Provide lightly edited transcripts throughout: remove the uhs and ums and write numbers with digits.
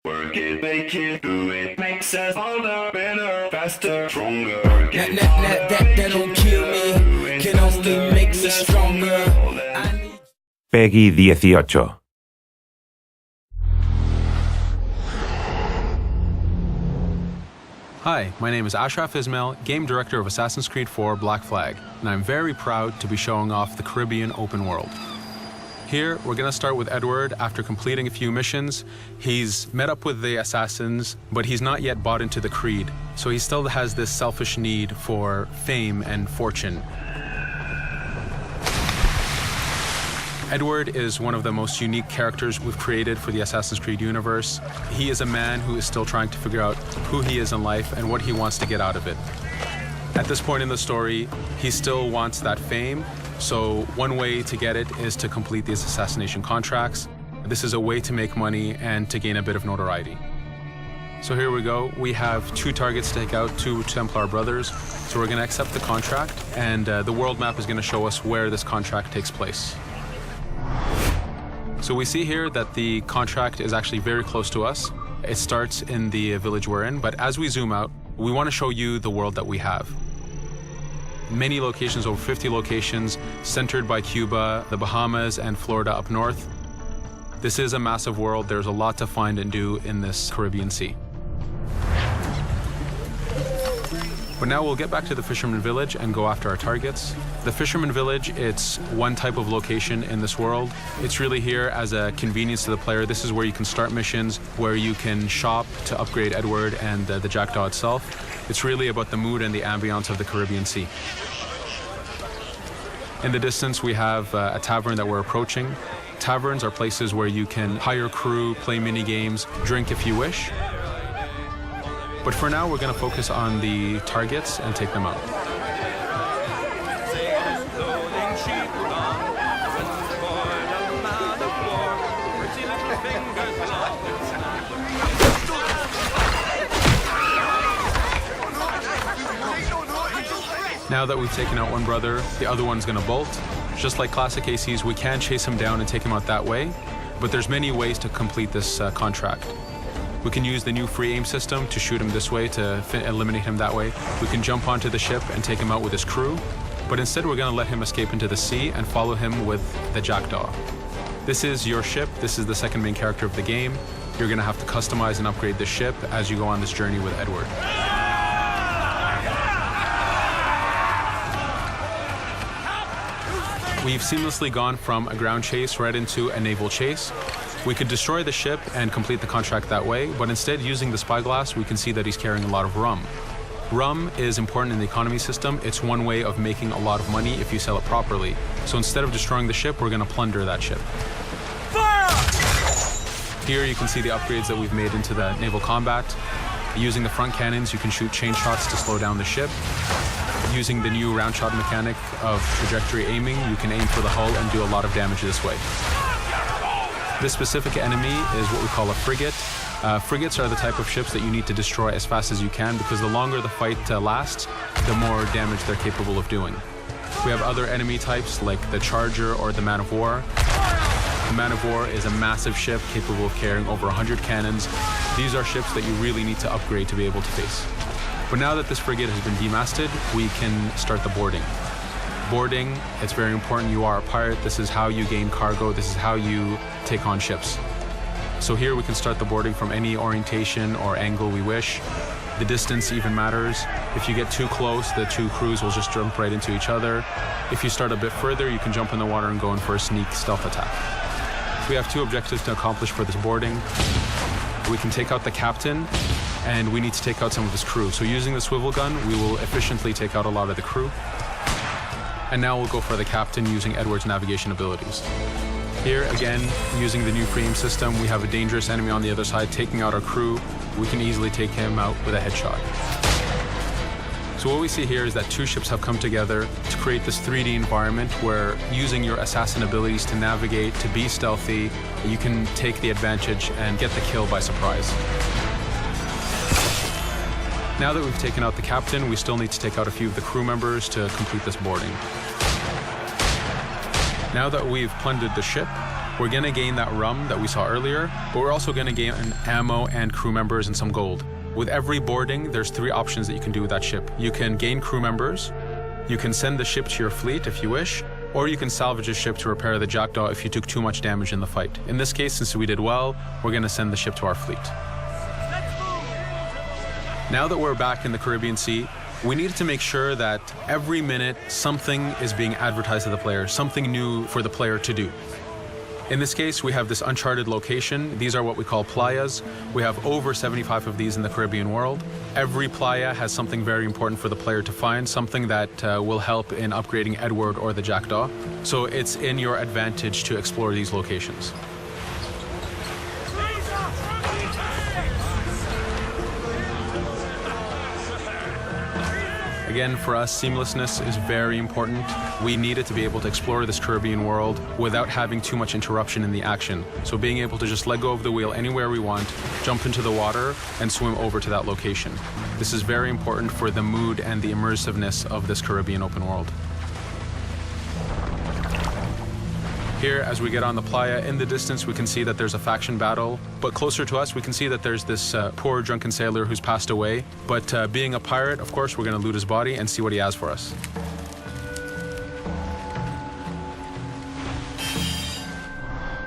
Work it, make it, do it, makes us harder, better, faster, stronger. Work it, That don't kill me, can only make me stronger. Peggy 18. Hi, my name is Ashraf Ismail, Game Director of Assassin's Creed 4 Black Flag, and I'm very proud to be showing off the Caribbean open world. Here, we're going to start with Edward. After completing a few missions, he's met up with the assassins, but he's not yet bought into the creed, so he still has this selfish need for fame and fortune. Edward is one of the most unique characters we've created for the Assassin's Creed universe. He is a man who is still trying to figure out who he is in life and what he wants to get out of it. At this point in the story, he still wants that fame, so one way to get it is to complete these assassination contracts. This is a way to make money and to gain a bit of notoriety. So here we go. We have 2 targets to take out, 2 Templar brothers. So we're going to accept the contract, and the world map is going to show us where this contract takes place. So we see here that the contract is actually very close to us. It starts in the village we're in, but as we zoom out, we want to show you the world that we have. Many locations, over 50 locations, centered by Cuba, the Bahamas, and Florida up north. This is a massive world. There's a lot to find and do in this Caribbean Sea. But now we'll get back to the Fisherman Village and go after our targets. The Fisherman Village, it's one type of location in this world. It's really here as a convenience to the player. This is where you can start missions, where you can shop to upgrade Edward and the Jackdaw itself. It's really about the mood and the ambiance of the Caribbean Sea. In the distance, we have a tavern that we're approaching. Taverns are places where you can hire crew, play mini games, drink if you wish. But for now, we're going to focus on the targets and take them out. Now that we've taken out one brother, the other one's going to bolt. Just like classic ACs, we can chase him down and take him out that way, but there's many ways to complete this contract. We can use the new free aim system to shoot him this way, to eliminate him that way. We can jump onto the ship and take him out with his crew, but instead we're going to let him escape into the sea and follow him with the Jackdaw. This is your ship. This is the second main character of the game. You're going to have to customize and upgrade the ship as you go on this journey with Edward. We've seamlessly gone from a ground chase right into a naval chase. We could destroy the ship and complete the contract that way, but instead, using the spyglass, we can see that he's carrying a lot of rum. Rum is important in the economy system. It's one way of making a lot of money if you sell it properly. So instead of destroying the ship, we're going to plunder that ship. Here you can see the upgrades that we've made into the naval combat. Using the front cannons, you can shoot chain shots to slow down the ship. Using the new round shot mechanic of trajectory aiming, you can aim for the hull and do a lot of damage this way. This specific enemy is what we call a frigate. Frigates are the type of ships that you need to destroy as fast as you can, because the longer the fight lasts, the more damage they're capable of doing. We have other enemy types like the Charger or the Man of War. The Man of War is a massive ship capable of carrying over 100 cannons. These are ships that you really need to upgrade to be able to face. But now that this frigate has been demasted, we can start the boarding. Boarding, it's very important. You are a pirate. This is how you gain cargo. This is how you take on ships. So here we can start the boarding from any orientation or angle we wish. The distance even matters. If you get too close, the 2 crews will just jump right into each other. If you start a bit further, you can jump in the water and go in for a sneak stealth attack. We have 2 objectives to accomplish for this boarding. We can take out the captain, and we need to take out some of his crew. So using the swivel gun, we will efficiently take out a lot of the crew. And now we'll go for the captain using Edward's navigation abilities. Here, again, using the new free aim system, we have a dangerous enemy on the other side taking out our crew. We can easily take him out with a headshot. So what we see here is that 2 ships have come together to create this 3D environment where, using your assassin abilities to navigate, to be stealthy, you can take the advantage and get the kill by surprise. Now that we've taken out the captain, we still need to take out a few of the crew members to complete this boarding. Now that we've plundered the ship, We're gonna gain that rum that we saw earlier, but we're also gonna gain ammo and crew members and some gold. With every boarding, there's 3 options that you can do with that ship. You can gain crew members, you can send the ship to your fleet if you wish, or you can salvage a ship to repair the Jackdaw if you took too much damage in the fight. In this case, since we did well, we're gonna send the ship to our fleet. Now that we're back in the Caribbean Sea, we needed to make sure that every minute something is being advertised to the player, something new for the player to do. In this case, we have this uncharted location. These are what we call playas. We have over 75 of these in the Caribbean world. Every playa has something very important for the player to find, something that will help in upgrading Edward or the Jackdaw. So it's in your advantage to explore these locations. Again, for us, seamlessness is very important. We needed to be able to explore this Caribbean world without having too much interruption in the action. So being able to just let go of the wheel anywhere we want, jump into the water, and swim over to that location. This is very important for the mood and the immersiveness of this Caribbean open world. Here, as we get on the playa, in the distance we can see that there's a faction battle, but closer to us we can see that there's this poor drunken sailor who's passed away. But being a pirate, of course, we're going to loot his body and see what he has for us.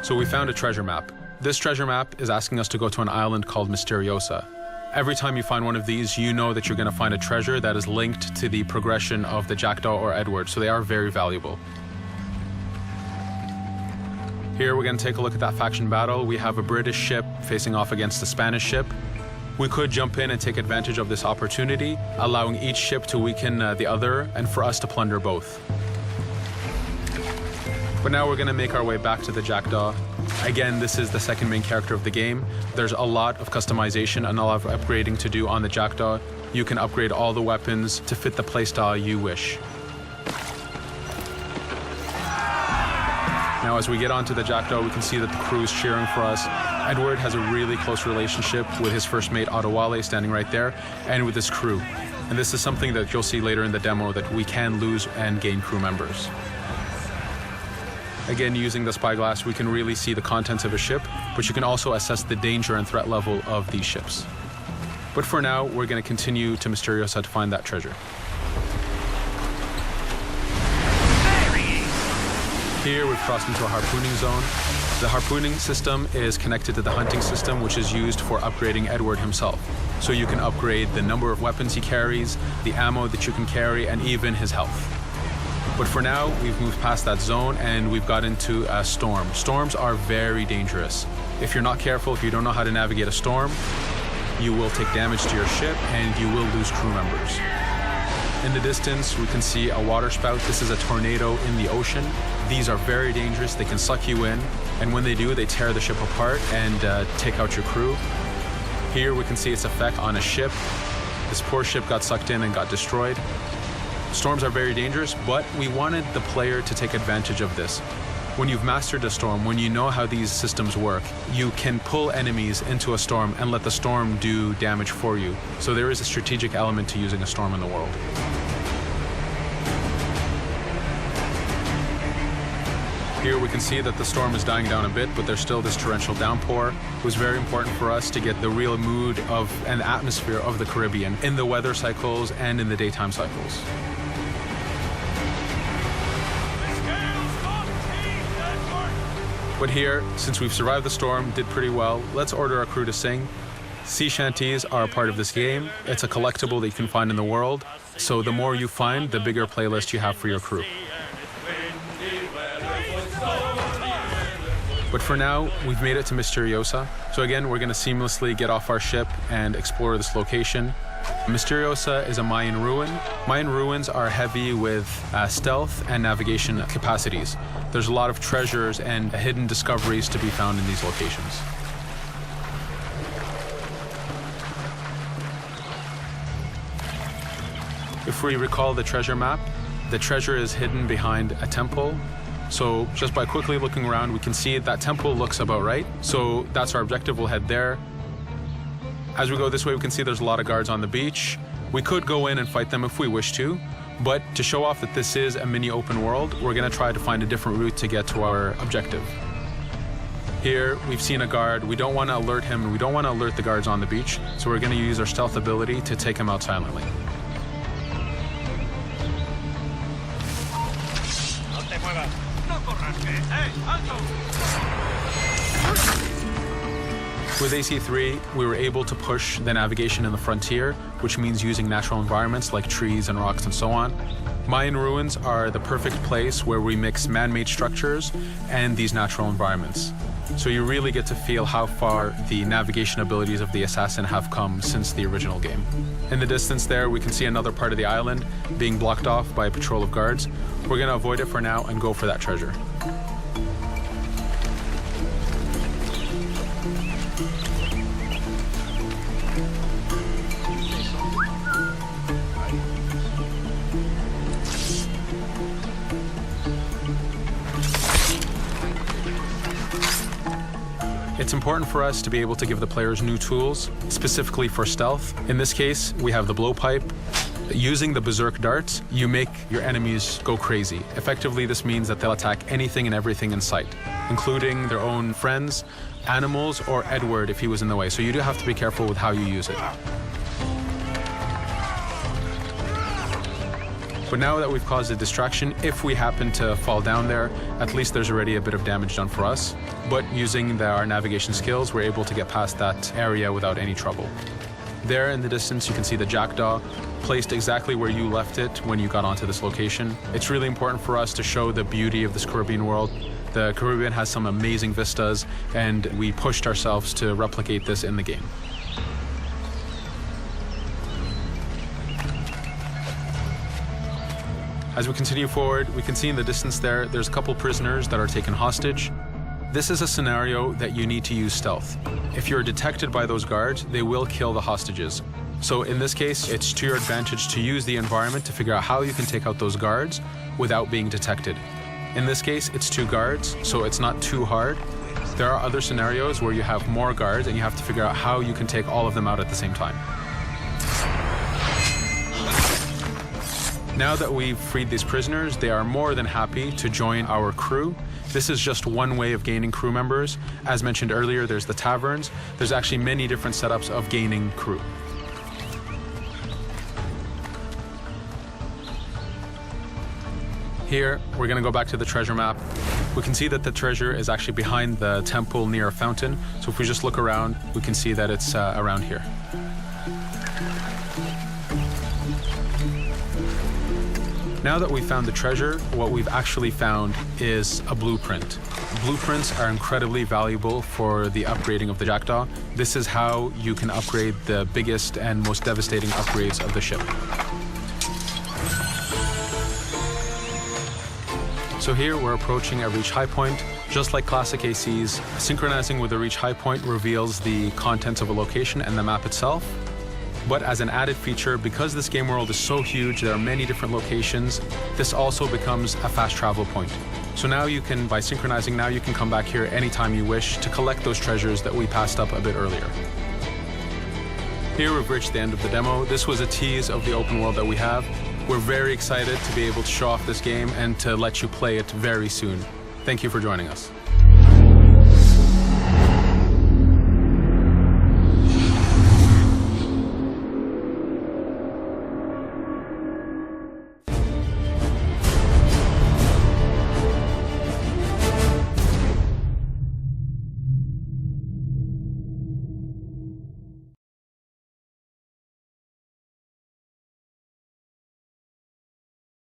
So we found a treasure map. This treasure map is asking us to go to an island called Misteriosa. Every time you find one of these, you know that you're going to find a treasure that is linked to the progression of the Jackdaw or Edward, so they are very valuable. Here we're going to take a look at that faction battle. We have a British ship facing off against a Spanish ship. We could jump in and take advantage of this opportunity, allowing each ship to weaken the other and for us to plunder both. But now we're going to make our way back to the Jackdaw. Again, this is the second main character of the game. There's a lot of customization and a lot of upgrading to do on the Jackdaw. You can upgrade all the weapons to fit the playstyle you wish. Now, as we get onto the Jackdaw, we can see that the crew is cheering for us. Edward has a really close relationship with his first mate, Adewale, standing right there, and with his crew. And this is something that you'll see later in the demo, that we can lose and gain crew members. Again, using the spyglass, we can really see the contents of a ship, but you can also assess the danger and threat level of these ships. But for now, we're going to continue to Misteriosa to find that treasure. Here we've crossed into a harpooning zone. The harpooning system is connected to the hunting system, which is used for upgrading Edward himself. So you can upgrade the number of weapons he carries, the ammo that you can carry, and even his health. But for now, we've moved past that zone and we've got into a storm. Storms are very dangerous. If you're not careful, if you don't know how to navigate a storm, you will take damage to your ship and you will lose crew members. In the distance, we can see a water spout. This is a tornado in the ocean. These are very dangerous. They can suck you in, and when they do, they tear the ship apart and take out your crew. Here we can see its effect on a ship. This poor ship got sucked in and got destroyed. Storms are very dangerous, but we wanted the player to take advantage of this. When you've mastered a storm, when you know how these systems work, you can pull enemies into a storm and let the storm do damage for you. So there is a strategic element to using a storm in the world. Here we can see that the storm is dying down a bit, but there's still this torrential downpour. It was very important for us to get the real mood of and atmosphere of the Caribbean in the weather cycles and in the daytime cycles. But here, since we've survived the storm, did pretty well, let's order our crew to sing. Sea shanties are a part of this game. It's a collectible that you can find in the world. So the more you find, the bigger playlist you have for your crew. But for now, we've made it to Misteriosa. So again, we're going to seamlessly get off our ship and explore this location. Misteriosa is a Mayan ruin. Mayan ruins are heavy with stealth and navigation capacities. There's a lot of treasures and hidden discoveries to be found in these locations. If we recall the treasure map, the treasure is hidden behind a temple. So just by quickly looking around, we can see that temple looks about right. So that's our objective. We'll head there. As we go this way, we can see there's a lot of guards on the beach. We could go in and fight them if we wish to, but to show off that this is a mini open world, we're going to try to find a different route to get to our objective. Here, we've seen a guard. We don't want to alert him, and we don't want to alert the guards on the beach, so we're going to use our stealth ability to take him out silently. With AC3, we were able to push the navigation in the frontier, which means using natural environments like trees and rocks and so on. Mayan ruins are the perfect place where we mix man-made structures and these natural environments. So you really get to feel how far the navigation abilities of the Assassin have come since the original game. In the distance there, we can see another part of the island being blocked off by a patrol of guards. We're going to avoid it for now and go for that treasure. It's important for us to be able to give the players new tools, specifically for stealth. In this case, we have the blowpipe. Using the berserk darts, you make your enemies go crazy. Effectively, this means that they'll attack anything and everything in sight, including their own friends, animals, or Edward if he was in the way. So you do have to be careful with how you use it. But now that we've caused a distraction, if we happen to fall down there, at least there's already a bit of damage done for us. But using our navigation skills, we're able to get past that area without any trouble. There in the distance, you can see the jackdaw placed exactly where you left it when you got onto this location. It's really important for us to show the beauty of this Caribbean world. The Caribbean has some amazing vistas, and we pushed ourselves to replicate this in the game. As we continue forward, we can see in the distance there's a couple prisoners that are taken hostage. This is a scenario that you need to use stealth. If you're detected by those guards, they will kill the hostages. So in this case, it's to your advantage to use the environment to figure out how you can take out those guards without being detected. In this case, it's 2 guards, so it's not too hard. There are other scenarios where you have more guards and you have to figure out how you can take all of them out at the same time. Now that we've freed these prisoners, they are more than happy to join our crew. This is just one way of gaining crew members. As mentioned earlier, there's the taverns. There's actually many different setups of gaining crew. Here, we're going to go back to the treasure map. We can see that the treasure is actually behind the temple near a fountain. So if we just look around, we can see that it's around here. Now that we've found the treasure, what we've actually found is a blueprint. Blueprints are incredibly valuable for the upgrading of the jackdaw. This is how you can upgrade the biggest and most devastating upgrades of the ship. So here we're approaching a reach high point. Just like classic ACs, synchronizing with the reach high point reveals the contents of a location and the map itself. But as an added feature, because this game world is so huge, there are many different locations, this also becomes a fast travel point. So now you can, by synchronizing, now you can come back here anytime you wish to collect those treasures that we passed up a bit earlier. Here we've reached the end of the demo. This was a tease of the open world that we have. We're very excited to be able to show off this game and to let you play it very soon. Thank you for joining us.